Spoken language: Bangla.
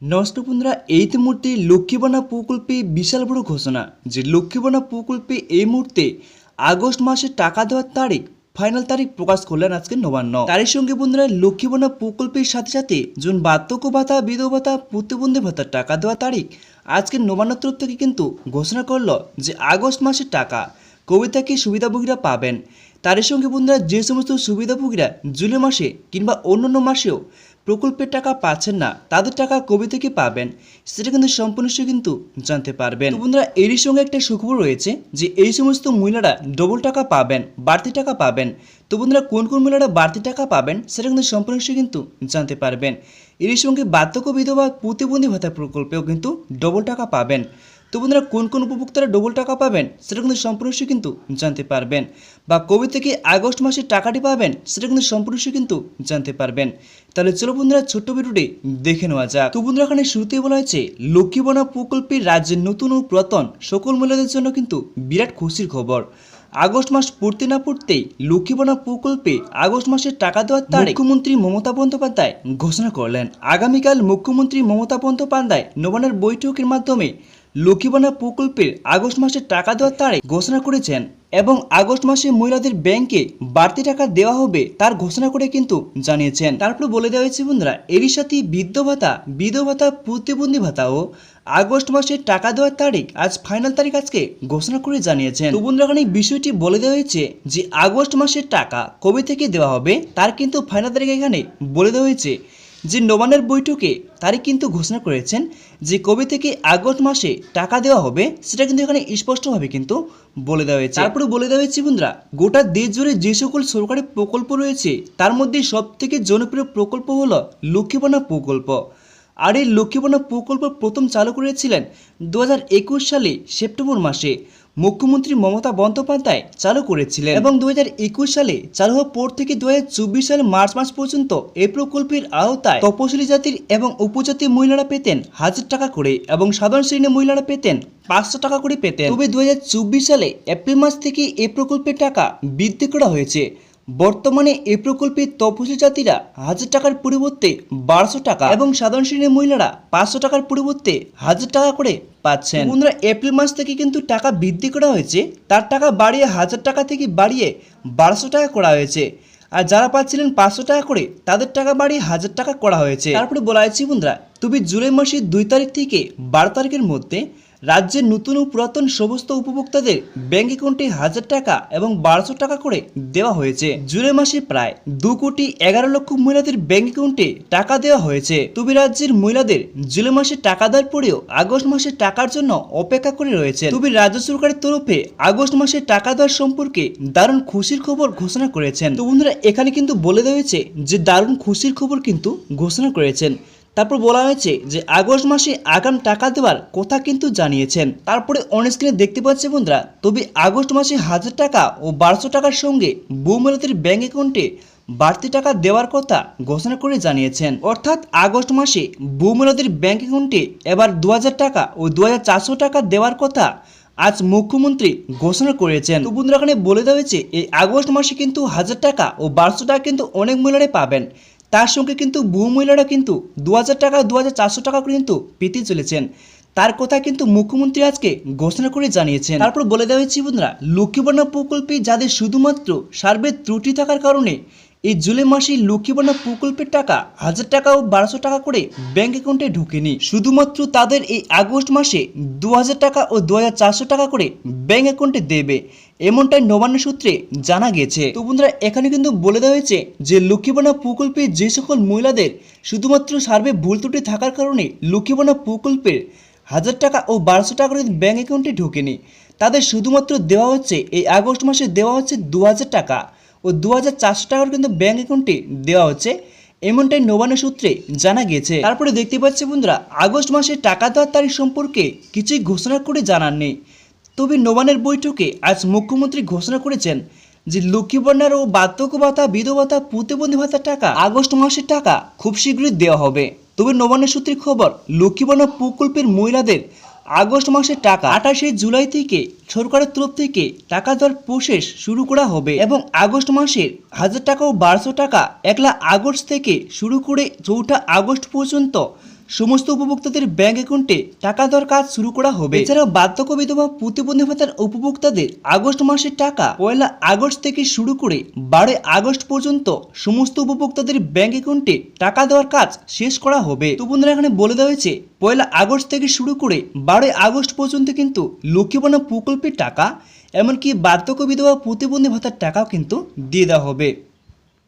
নমস্কার বন্ধুরা, এই মুহূর্তে লক্ষ্মীবানা প্রকল্পে বিশাল বড় ঘোষণা যে লক্ষ্মীবানা প্রকল্পে এই মুহূর্তে আগস্ট মাসে টাকা দেওয়ার তারিখ ফাইনাল তারিখ প্রকাশ করলেন আজকে নবান্ন। তারই সঙ্গে বন্ধুরা লক্ষ্মীবানা প্রকল্পের সাথে সাথে জন বার্ধক্য ভাতা, বিধবা ভাতা, প্রতিবন্ধী ভাতার টাকা দেওয়ার তারিখ আজকে নবান্ন তরফ থেকে কিন্তু ঘোষণা করলো যে আগস্ট মাসের টাকা কবে থেকে সুবিধাভোগীরা পাবেন। তারই সঙ্গে বন্ধুরা যে সমস্ত সুবিধাভোগীরা জুলাই মাসে কিংবা অন্যান্য মাসেও প্রকল্পের টাকা পাচ্ছেন না তাদের টাকা কবে থেকে পাবেন সেটা কিন্তু সম্পূর্ণ কিন্তু জানতে পারবেন। বন্ধুরা এরই সঙ্গে একটা সুখবর রয়েছে যে এই সমস্ত মহিলারা ডবল টাকা পাবেন, বাড়তি টাকা পাবেন। তো বন্ধুরা কোন কোন মহিলারা বাড়তি টাকা পাবেন সেটা কিন্তু সম্পূর্ণ কিন্তু জানতে পারবেন। এরই সঙ্গে বার্ধক্য বিধবা প্রতিবন্ধী ভাতা প্রকল্পেও কিন্তু ডবল টাকা পাবেন। তো বন্ধুরা কোন কোন উপভোক্তারা ডবল টাকা পাবেন সেটা কিন্তু সম্পূর্ণ কিন্তু জানতে পারবেন, বা কবে থেকে আগস্ট মাসে টাকাটি পাবেন সেটা কিন্তু সম্পূর্ণ কিন্তু জানতে পারবেন। তাহলে চলো বন্ধুরা ছোট্ট ভিডিওটি দেখে নেওয়া যাক। তো বন্ধুরা এখানে শুরুতেই বলা হয়েছে লক্ষ্মীবানা প্রকল্পের রাজ্যের নতুন ও পুরাতন সকল মহিলাদের জন্য কিন্তু বিরাট খুশির খবর। আগস্ট মাস পড়তে না পড়তেই লক্ষ্মীবানা প্রকল্পে আগস্ট মাসের টাকা দেওয়ার তারিখ মুখ্যমন্ত্রী মমতা বন্দ্যোপাধ্যায় ঘোষণা করলেন। আগামীকাল মুখ্যমন্ত্রী মমতা বন্দ্যোপাধ্যায় নবান্নের বৈঠকের মাধ্যমে লক্ষ্মীবানা প্রকল্পের আগস্ট মাসে টাকা দেওয়ার তারিখ ঘোষণা করেছেন এবং আগস্ট মাসে মহিলাদের ব্যাংকে বাড়তি টাকা দেওয়া হবে তার ঘোষণা করে কিন্তু জানিয়েছেন। তারপর বলে দেওয়া হয়েছে বন্ধুরা এরই সাথে বৃদ্ধ ভাতা, বিধবা ভাতা, প্রতিবন্ধী ভাতা ও আগস্ট মাসে টাকা দেওয়ার তারিখ আজ ফাইনাল তারিখ আজকে ঘোষণা করে জানিয়েছেন। তো বন্ধুরা এখানে বিষয়টি বলে দেওয়া হয়েছে যে আগস্ট মাসের টাকা কবে থেকে দেওয়া হবে তার কিন্তু ফাইনাল তারিখ এখানে বলে দেওয়া হয়েছে। যে নবান্নের বৈঠকে তারিখ কিন্তু ঘোষণা করেছেন যে কবে থেকে আগস্ট মাসে টাকা দেওয়া হবে সেটা কিন্তু এখানে স্পষ্টভাবে কিন্তু বলে দেওয়া হয়েছে। তারপরে বলে দেওয়া হয়েছে বন্ধুরা গোটা দেশ জুড়ে যে সকল সরকারি প্রকল্প রয়েছে তার মধ্যে সব থেকে জনপ্রিয় প্রকল্প হলো লক্ষ্মীবানা প্রকল্প। আর এই লক্ষ্মীবানা প্রকল্প প্রথম চালু করেছিলেন 2021 সালে সেপ্টেম্বর মাসে মুখ্যমন্ত্রী মমতা বন্দ্যোপাধ্যায় চালু করেছিলেন এবং 2021 সালে চালু হওয়ার পর থেকে 2024 সালে মার্চ মাস পর্যন্ত এই প্রকল্পের আওতায় তপশিলি জাতির এবং উপজাতি মহিলারা পেতেন 1000 টাকা করে এবং সাধারণ শ্রেণীর মহিলারা পেতেন 500 টাকা করে পেতেন। তবে 2024 সালে এপ্রিল মাস থেকে এই প্রকল্পের টাকা বৃদ্ধি করা হয়েছে। বর্তমানে এই প্রকল্পে তপশিলি জাতিরা 1000 টাকার পরিবর্তে 1200 টাকা এবং সাধারণ শ্রেণীর মহিলারা 500 টাকার পরিবর্তে 1000 টাকা করে পাচ্ছেন। বন্ধুরা এপ্রিল মাস থেকে কিন্তু টাকা বৃদ্ধি করা হয়েছে, তার টাকা বাড়িয়ে 1000 টাকা থেকে বাড়িয়ে 1200 টাকা করা হয়েছে। আর যারা পাচ্ছিলেন 500 টাকা করে তাদের টাকা বাড়িয়ে 1000 টাকা করা হয়েছে। তারপরে বলা হয়েছে বন্ধুরা তবে জুলাই মাসের 2 তারিখ থেকে 12 তারিখের মধ্যে রাজ্যের নতুন ও পুরাতন সমস্ত উপভোক্তাদের ব্যাংক অ্যাকাউন্টে 1000 টাকা এবং 1200 টাকা করে দেওয়া হয়েছে। জুলাই মাসে প্রায় 2,11,00,000 মহিলাদের ব্যাংক অ্যাকাউন্টে টাকা দেওয়া হয়েছে। তবে রাজ্যের মহিলাদের জুলাই মাসে টাকা দেওয়ার পরেও আগস্ট মাসে টাকার জন্য অপেক্ষা করে রয়েছে। তবে রাজ্য সরকারের তরফে আগস্ট মাসে টাকা দেওয়ার সম্পর্কে দারুণ খুশির খবর ঘোষণা করেছেন। তো বন্ধুরা এখানে কিন্তু বলে দেওয়া হয়েছে যে দারুণ খুশির খবর কিন্তু ঘোষণা করেছেন। তারপর বলা হয়েছে যে আগস্ট মাসে আগাম টাকা দেওয়ার কথা কিন্তু জানিয়েছেন। তারপরে অন স্ক্রিনে দেখতে পাচ্ছে বন্ধুরা তবে আগস্ট মাসে 1000 টাকা ও 1200 টাকার সঙ্গে মহিলাদের ব্যাংক অ্যাকাউন্টে বাড়তি টাকা দেওয়ার কথা ঘোষণা করে জানিয়েছেন। অর্থাৎ আগস্ট মাসে মহিলাদের ব্যাংক অ্যাকাউন্টে এবার 2000 টাকা ও 2400 টাকা দেওয়ার কথা আজ মুখ্যমন্ত্রী ঘোষণা করেছেন। তো বন্ধুরা এখানে বলে দেওয়া হয়েছে এই আগস্ট মাসে কিন্তু 1000 টাকা ও 1200 টাকা কিন্তু অনেক মহিলারাই পাবেন। তার সঙ্গে কিন্তু বহু মহিলারা কিন্তু 2000 টাকা 2400 টাকা করে কিন্তু পেতে চলেছেন। তার কথা কিন্তু মুখ্যমন্ত্রী আজকে ঘোষণা করে জানিয়েছেন। তারপর বলে দেওয়া হয়েছে বন্ধুরা লক্ষ্মীবানা প্রকল্পে যাদের শুধুমাত্র সার্ভে ত্রুটি থাকার কারণে এই জুলাই মাসে লক্ষ্মীবানা প্রকল্পের টাকা 1000 টাকা ও 1200 টাকা করে ব্যাংক অ্যাকাউন্টে ঢোকেনি, শুধুমাত্র তাদের এই আগস্ট মাসে 2000 টাকা ও 2400 টাকা করে ব্যাংক অ্যাকাউন্টে দেবে, এমনটাই নবান্ন সূত্রে জানা গেছে। তো বন্ধুরা এখানে কিন্তু বলে দেওয়া হয়েছে যে লক্ষ্মীবানা প্রকল্পে যে সকল মহিলাদের শুধুমাত্র সার্ভে ভুল ত্রুটি থাকার কারণে লক্ষ্মীবানা প্রকল্পের 1000 টাকা ও 1200 টাকা করে ব্যাংক অ্যাকাউন্টে ঢোকেনি তাদের শুধুমাত্র দেওয়া হচ্ছে এই আগস্ট মাসে দেওয়া হচ্ছে 2000 টাকা ও 2400 টাকার কিন্তু ব্যাংক অ্যাকাউন্টে দেওয়া হচ্ছে, এমনটাই নবান্ন সূত্রে জানা গিয়েছে। তারপরে দেখতে পাচ্ছি বন্ধুরা আগস্ট মাসে টাকা দেওয়ার তারিখ সম্পর্কে কিছুই ঘোষণা করে জানার নেই। তবে নবান্নের বৈঠকে আজ মুখ্যমন্ত্রী ঘোষণা করেছেন যে লক্ষ্মীবান্ডার ও বার্ধক্য ভাতা, বিধবা ভাতা, প্রতিবন্ধী ভাতার টাকা আগস্ট মাসের টাকা খুব শীঘ্রই দেওয়া হবে। তবে নবান্ন সূত্রে খবর লক্ষ্মীবান্ডা প্রকল্পের মহিলাদের আগস্ট মাসের টাকা 28 জুলাই থেকে সরকারের তরফ থেকে টাকা দেওয়ার প্রসেস শুরু করা হবে এবং আগস্ট মাসের 1000 টাকা ও 1200 টাকা 1 আগস্ট থেকে শুরু করে 4 আগস্ট পর্যন্ত সমস্ত উপভোক্তাদের ব্যাংক অ্যাকাউন্টে টাকা দেওয়ার কাজ শুরু করা হবে। এছাড়াও বার্ধক্য বিধবা প্রতিবন্ধী ভাতার উপভোক্তাদের আগস্ট মাসের টাকা 1 আগস্ট থেকে শুরু করে 12 আগস্ট পর্যন্ত সমস্ত উপভোক্তাদের ব্যাংক অ্যাকাউন্টে টাকা দেওয়ার কাজ শেষ করা হবে। তো বন্ধুরা এখানে বলে দেওয়া হয়েছে 1 আগস্ট থেকে শুরু করে 12 আগস্ট পর্যন্ত কিন্তু লক্ষ্মী ভান্ডার প্রকল্পের টাকা এমনকি বার্ধক্য বিধবা প্রতিবন্ধী ভাতার টাকাও কিন্তু দিয়ে দেওয়া হবে।